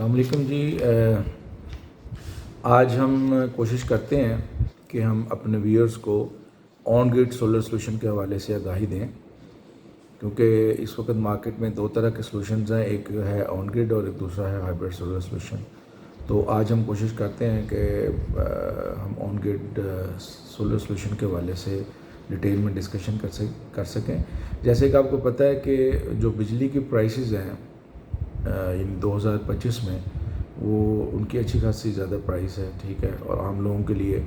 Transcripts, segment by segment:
अस्सलाम वालेकुम जी। आज हम कोशिश करते हैं कि हम अपने व्यूअर्स को ऑन ग्रिड सोलर सोल्यूशन के हवाले से आगाही दें, क्योंकि इस वक्त मार्केट में दो तरह के सोल्यूशंस हैं, एक है ऑन ग्रिड और एक दूसरा है हाइब्रिड सोलर सोल्यूशन। तो आज हम कोशिश करते हैं कि हम ऑन ग्रिड सोलर सोल्यूशन के हवाले से डिटेल में डिस्कशन कर सकें। जैसे कि आपको पता है कि जो बिजली की प्राइसेस हैं इन 2025 में, वो उनकी अच्छी खासी ज़्यादा प्राइस है, ठीक है, और आम लोगों के लिए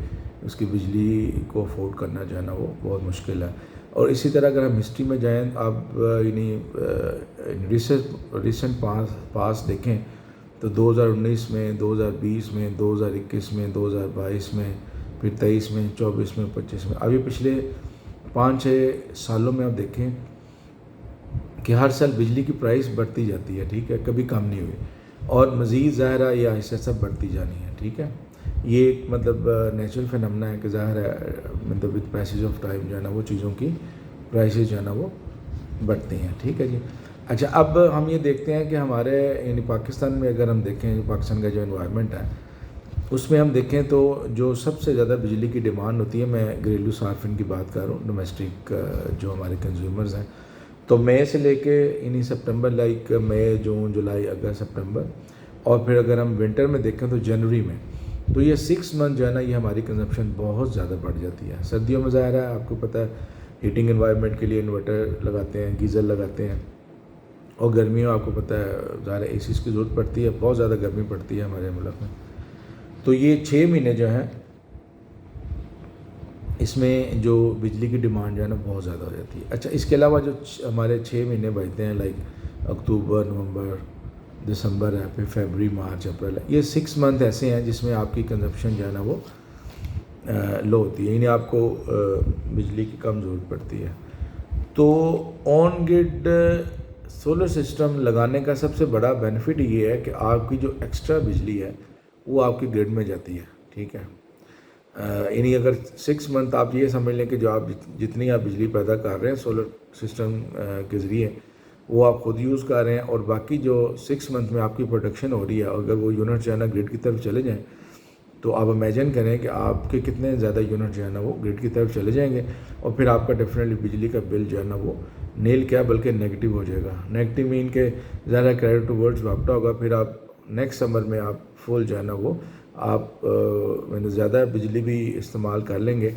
उसकी बिजली को अफोर्ड करना जो है ना वो बहुत मुश्किल है। और इसी तरह अगर हम हिस्ट्री में जाएं, आप रिसेंट पास देखें तो 2019 में, 2020 में, 2021 में, 2022 में, फिर 23 में, 24 में, 25 में, अभी पिछले 5-6 सालों में आप देखें कि हर साल बिजली की प्राइस बढ़ती जाती है, ठीक है, कभी कम नहीं हुई, और मज़ीद ज़ाहिर है ये आहिस्ता आहिस्ता बढ़ती जानी है, ठीक है। ये एक मतलब नेचुरल फिनोमेना है कि ज़ाहिर है मतलब विद पैसेज ऑफ टाइम जो है ना वो चीज़ों की प्राइसेस जो है ना वो बढ़ती हैं, ठीक है जी। अच्छा, अब हम ये देखते हैं कि हमारे यानी पाकिस्तान में अगर हम देखें, पाकिस्तान का जो एनवायरनमेंट है उसमें हम देखें तो जो सबसे ज़्यादा बिजली की डिमांड होती है, मैं घरेलू सार्फिन की बात कर रहा हूँ, डोमेस्टिक जो हमारे कंज्यूमर्स हैं, तो मई से लेके यानी सितंबर, लाइक मई, जून, जुलाई, अगस्त, सितंबर, और फिर अगर हम विंटर में देखें तो जनवरी में, तो ये 6 मंथ जो है ना ये हमारी कंजप्शन बहुत ज़्यादा बढ़ जाती है। सर्दियों में ज़ाहिर है आपको पता है हीटिंग एनवायरनमेंट के लिए इन्वर्टर लगाते हैं, गीज़र लगाते हैं, और गर्मियों में आपको पता है ज़ाहिर एसी की ज़रूरत पड़ती है, बहुत ज़्यादा गर्मी पड़ती है हमारे मुल्क में। तो ये 6 महीने जो हैं इसमें जो बिजली की डिमांड जो है ना बहुत ज़्यादा हो जाती है। अच्छा, इसके अलावा जो हमारे 6 महीने बचते हैं, लाइक अक्टूबर, नवंबर, दिसंबर है, फिर फरवरी, मार्च, अप्रैल, ये 6 मंथ ऐसे हैं जिसमें आपकी कंजप्शन जो है ना वो लो होती है, यानी आपको बिजली की कम ज़रूरत पड़ती है। तो ऑन ग्रिड सोलर सिस्टम लगाने का सबसे बड़ा बेनिफिट ये है कि आपकी जो एक्स्ट्रा बिजली है वो आपकी ग्रिड में जाती है, ठीक है। यानी अगर 6 मंथ आप ये समझ लें कि जो आप जितनी आप बिजली पैदा कर रहे हैं सोलर सिस्टम के ज़रिए वो आप ख़ुद यूज़ कर रहे हैं, और बाकी जो 6 मंथ में आपकी प्रोडक्शन हो रही है, अगर वो यूनिट जो है ना ग्रिड की तरफ चले जाएँ, तो आप इमेजिन करें कि आपके कितने ज़्यादा यूनिट जो है ना वो ग्रिड की तरफ चले जाएंगे, और फिर आपका डेफिनेटली बिजली का बिल जो है ना वो नील क्या बल्कि नेगेटिव हो जाएगा। नेगेटिव मीन के ज़्यादा क्रेडिट टूवर्ड्स वापटा होगा, फिर आप नेक्स्ट समर में आप फुल जो है ना वो आप मैंने ज़्यादा बिजली भी इस्तेमाल कर लेंगे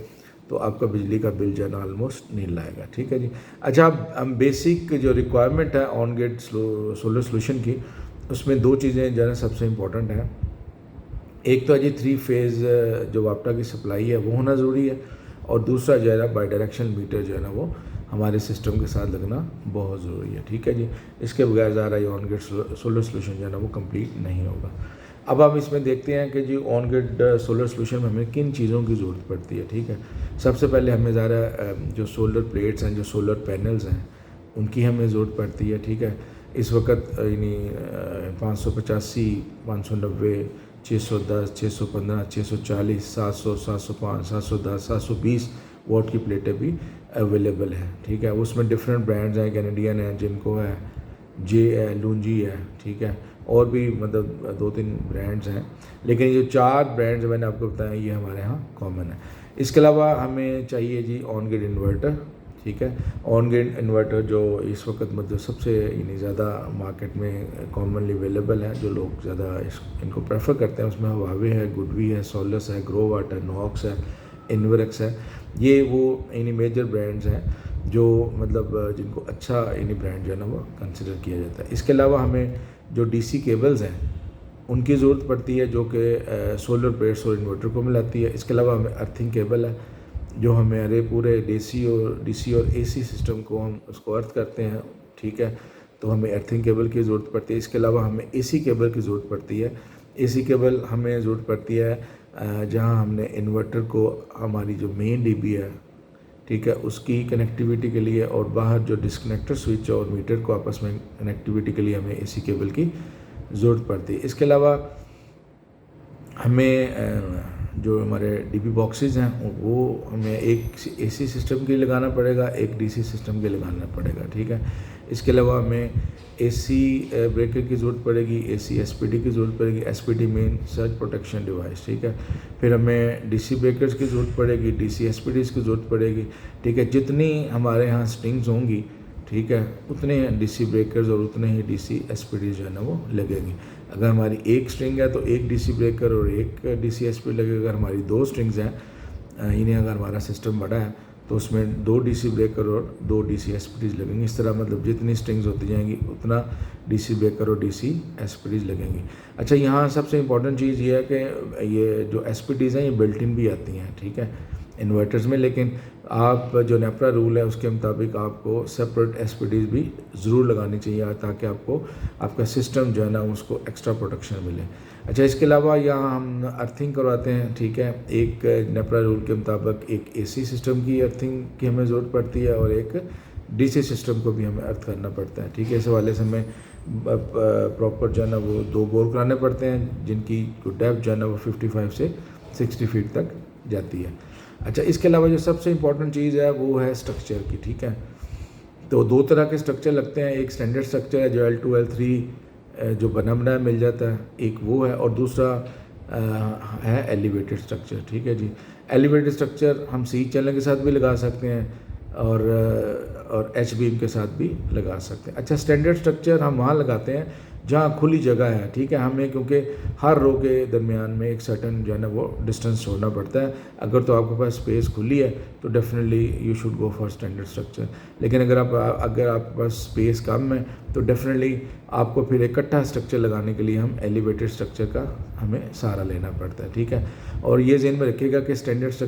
तो आपका बिजली का बिल जो है ना ऑलमोस्ट नील आएगा, ठीक है जी। अच्छा, अब हम बेसिक जो रिक्वायरमेंट है ऑन ग्रिड सोलर सोल्यूशन की, उसमें 2 चीज़ें जो है ना सबसे इम्पोर्टेंट हैं। एक तो है जी 3 फेज़ जो वापटा की सप्लाई है वो होना ज़रूरी है, और दूसरा जो है ना बाई डायरेक्शनल मीटर जो है ना वो हमारे सिस्टम के साथ लगना बहुत ज़रूरी है, ठीक है जी। इसके बगैर ज़्यादा ये ऑन ग्रिड सोलर सोल्यूशन जो है ना वो कंप्लीट नहीं होगा। अब हम इसमें देखते हैं कि जी ऑन ग्रिड सोलर सोल्यूशन में हमें किन चीज़ों की ज़रूरत पड़ती है, ठीक है। सबसे पहले हमें ज़्यादा जो सोलर प्लेट्स हैं, जो सोलर पैनल्स हैं, उनकी हमें ज़रूरत पड़ती है, ठीक है। इस वक्त यानी 585, 590, 610, 615, 640, 700, 705, 710, 720 वॉट की प्लेटें भी अवेलेबल हैं, ठीक है। उसमें डिफरेंट ब्रांड्स हैं, कैनेडियन है, जिनको है, जे है, लूंजी है, ठीक है, और भी मतलब 2-3 ब्रांड्स हैं, लेकिन ये 4 ब्रांड्स मैंने आपको बताया ये हमारे यहाँ कॉमन है। इसके अलावा हमें चाहिए जी ऑन ग्रिड इन्वर्टर, ठीक है। ऑन ग्रिड इन्वर्टर जो इस वक्त मतलब सबसे यानी ज़्यादा मार्केट में कॉमनली अवेलेबल है, जो लोग ज़्यादा इनको प्रेफर करते हैं, उसमें हवावे है, गुडवी है, सोलस है, ग्रोवाट है, नॉक्स है, इन्वरेक्स है। ये वो यानी मेजर ब्रांड्स हैं जो मतलब जिनको अच्छा यानी ब्रांड जो है ना वो कंसिडर किया जाता है। इसके अलावा हमें जो डीसी केबल्स हैं उनकी ज़रूरत पड़ती है, जो कि सोलर प्लेट्स और इन्वर्टर को मिलाती है। इसके अलावा हमें अर्थिंग केबल है जो हमारे पूरे डीसी और एसी सिस्टम को हम उसको अर्थ करते हैं, ठीक है, तो हमें अर्थिंग केबल की ज़रूरत पड़ती है। इसके अलावा हमें एसी केबल की ज़रूरत पड़ती है। एसी केबल हमें ज़रूरत पड़ती है जहां हमने इन्वर्टर को हमारी जो मेन डीबी है, ठीक है, उसकी कनेक्टिविटी के लिए, और बाहर जो डिस्कनेक्टर स्विच और मीटर को आपस में कनेक्टिविटी के लिए हमें एसी केबल की ज़रूरत पड़ती है। इसके अलावा हमें जो हमारे डीबी बॉक्सेस हैं वो हमें एक एसी सिस्टम के लिए लगाना पड़ेगा, एक डीसी सिस्टम के लिए लगाना पड़ेगा, ठीक है। اس کے علاوہ ہمیں اے سی بریکر کی ضرورت پڑے گی, اے سی ایس پی ڈی کی ضرورت پڑے گی, ایس پی ڈی مین سرج پروٹیکشن ڈیوائس, ٹھیک ہے. پھر ہمیں ڈی سی بریکرز کی ضرورت پڑے گی, D C S P Ds کی ضرورت پڑے گی, ٹھیک ہے. جتنی ہمارے ہاں اسٹرنگز ہوں گی, ٹھیک ہے, اتنے ڈی سی بریکرز اور اتنے ہی D C S P Ds جو ہے نا وہ لگیں گی. اگر ہماری ایک اسٹرنگ ہے تو ایک ڈی سی بریکر اور ایک ڈی سی ایس پی لگے گا. اگر ہماری دو اسٹرنگز ہیں, یعنی اگر ہمارا سسٹم بڑا ہے تو اس میں 2 ڈی سی بریکر اور 2 D C S P Ds لگیں گی. اس طرح مطلب جتنی اسٹرنگز ہوتی جائیں گی اتنا ڈی سی بریکر اور D C S P Ds لگیں گی. اچھا, یہاں سب سے امپورٹنٹ چیز یہ ہے کہ یہ جو ایس پی ڈیز ہیں یہ بلٹ ان بھی آتی ہیں, ٹھیک ہے, انورٹرز میں. لیکن آپ جو نیپرا رول ہے اس کے مطابق آپ کو سپریٹ ایس پی ڈیز بھی ضرور لگانی چاہیے تاکہ آپ کو آپ کا سسٹم جو ہے نا اس کو ایکسٹرا پروٹیکشن ملے. اچھا, اس کے علاوہ یہاں ہم ارتھنگ کرواتے ہیں, ٹھیک ہے. ایک نیپرا رول کے مطابق ایک اے سی سسٹم کی ارتھنگ کی ہمیں ضرورت پڑتی ہے اور ایک ڈی سی سسٹم کو بھی ہمیں ارتھ کرنا پڑتا ہے, ٹھیک ہے. اس حوالے سے ہمیں پراپر جو ہے نا وہ 2 بور کرانے پڑتے ہیں جن کی ڈیپتھ جو ہے نا وہ 55 سے 60 فیٹ تک جاتی ہے. اچھا, اس کے علاوہ جو سب سے امپورٹنٹ چیز ہے وہ ہے اسٹرکچر کی, ٹھیک ہے. تو 2 طرح کے اسٹرکچر لگتے ہیں. ایک اسٹینڈرڈ اسٹرکچر ہے جو L2 L3 جو بنا بنایا مل جاتا ہے, ایک وہ ہے, اور دوسرا ہے ایلیویٹڈ اسٹرکچر, ٹھیک ہے جی. ایلیویٹڈ اسٹرکچر ہم سی چینل کے ساتھ بھی لگا سکتے ہیں اور ایچ بیم کے ساتھ بھی لگا سکتے ہیں. اچھا, اسٹینڈرڈ اسٹرکچر ہم وہاں لگاتے ہیں جہاں کھلی جگہ ہے, ٹھیک ہے. ہمیں کیونکہ ہر رو کے درمیان میں ایک سرٹن جو ہے نا وہ ڈسٹینس چھوڑنا پڑتا ہے. اگر تو آپ کے پاس اسپیس کھلی ہے تو definitely you should go for standard structure. لیکن اگر آپ کے پاس اسپیس کم ہے تو ڈیفینیٹلی آپ کو پھر اکٹھا اسٹرکچر لگانے کے لیے ہم ایلیویٹڈ اسٹرکچر کا ہمیں سہارا لینا پڑتا ہے, ٹھیک ہے. اور یہ ذہن میں رکھیے گا کہ اسٹینڈرڈ اسٹرکچر